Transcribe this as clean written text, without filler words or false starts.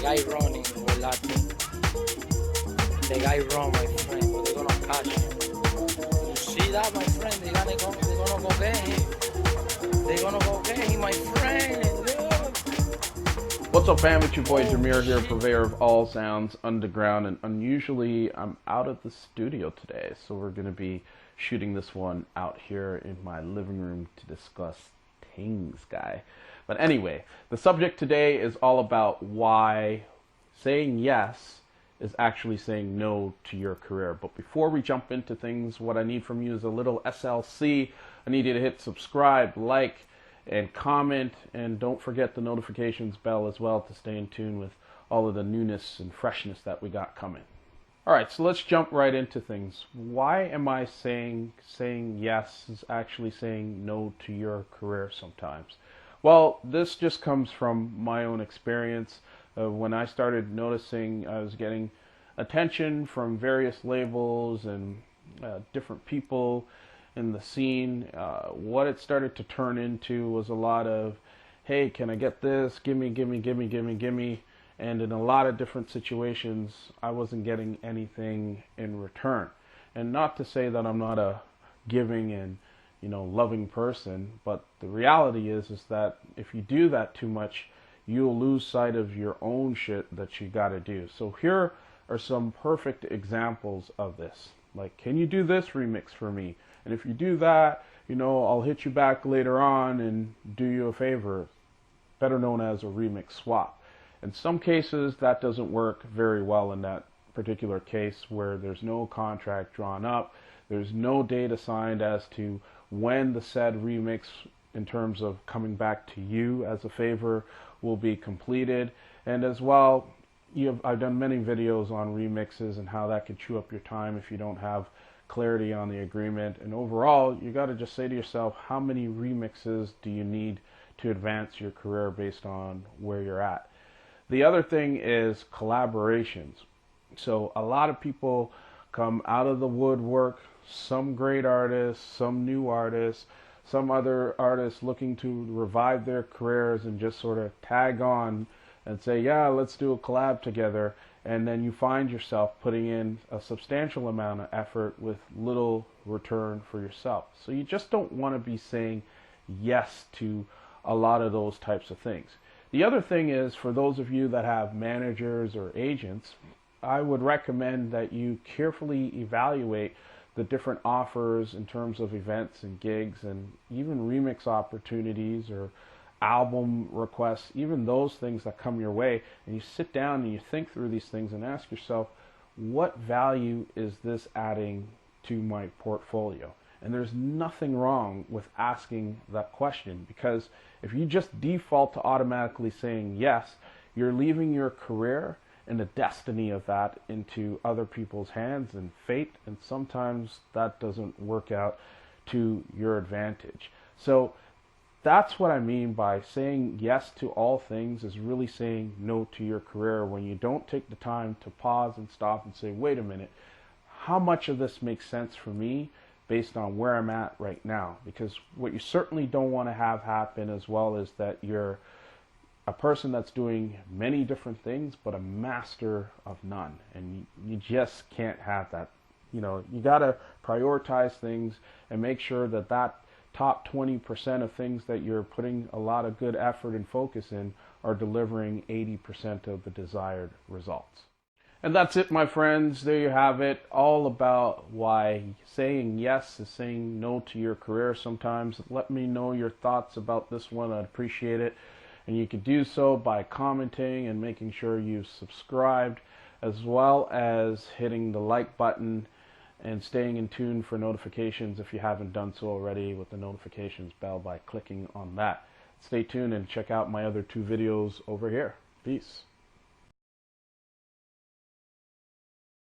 guy running or Latin. The guy run, my friend, but they're gonna catch him. You see that, my friend? They're gonna go get him. They're gonna go get him, my friend. Look. What's up, fam? It's your boy Oh, Demuir here, shit. purveyor of all sounds underground, and unusually I'm out of the studio today, so we're going to be shooting this one out here in my living room to discuss things, guy. But anyway, the subject today is all about why saying yes is actually saying no to your career. But before we jump into things, what I need from you is a little SLC. I need you to hit subscribe, like, and comment, and don't forget the notifications bell as well to stay in tune with all of the newness and freshness that we got coming. Alright, so let's jump right into things. Why am I saying yes is actually saying no to your career sometimes? Well, this just comes from my own experience. When I started noticing I was getting attention from various labels and different people in the scene, what it started to turn into was a lot of, hey, can I get this? Gimme, gimme, gimme, gimme, gimme. And in a lot of different situations, I wasn't getting anything in return. And not to say that I'm not a giving and loving person, but the reality is that if you do that too much, you'll lose sight of your own shit that you got to do. So here are some perfect examples of this. Like, can you do this remix for me? And if you do that, I'll hit you back later on and do you a favor, better known as a remix swap. In some cases, that doesn't work very well in that particular case where there's no contract drawn up, there's no date assigned as to when the said remix, in terms of coming back to you as a favor, will be completed. And as well, I've done many videos on remixes and how that could chew up your time if you don't have clarity on the agreement. And overall, you got to just say to yourself, how many remixes do you need to advance your career based on where you're at? The other thing is collaborations. So a lot of people come out of the woodwork, some great artists, some new artists, some other artists looking to revive their careers and just sort of tag on and say, yeah, let's do a collab together. And then you find yourself putting in a substantial amount of effort with little return for yourself. So you just don't want to be saying yes to a lot of those types of things. The other thing is, for those of you that have managers or agents, I would recommend that you carefully evaluate the different offers in terms of events and gigs and even remix opportunities or album requests, even those things that come your way, and you sit down and you think through these things and ask yourself, what value is this adding to my portfolio? And there's nothing wrong with asking that question, because if you just default to automatically saying yes, you're leaving your career and the destiny of that into other people's hands and fate, and sometimes that doesn't work out to your advantage. So that's what I mean by saying yes to all things, is really saying no to your career when you don't take the time to pause and stop and say, wait a minute, how much of this makes sense for me based on where I'm at right now? Because what you certainly don't want to have happen as well is that you're a person that's doing many different things but a master of none, and you just can't have that. You got to prioritize things and make sure that that top 20% of things that you're putting a lot of good effort and focus in are delivering 80% of the desired results. And that's it, my friends. There you have it. All about why saying yes is saying no to your career sometimes. Let me know your thoughts about this one. I'd appreciate it. And you can do so by commenting and making sure you've subscribed, as well as hitting the like button and staying in tune for notifications if you haven't done so already with the notifications bell by clicking on that. Stay tuned and check out my other two videos over here. Peace.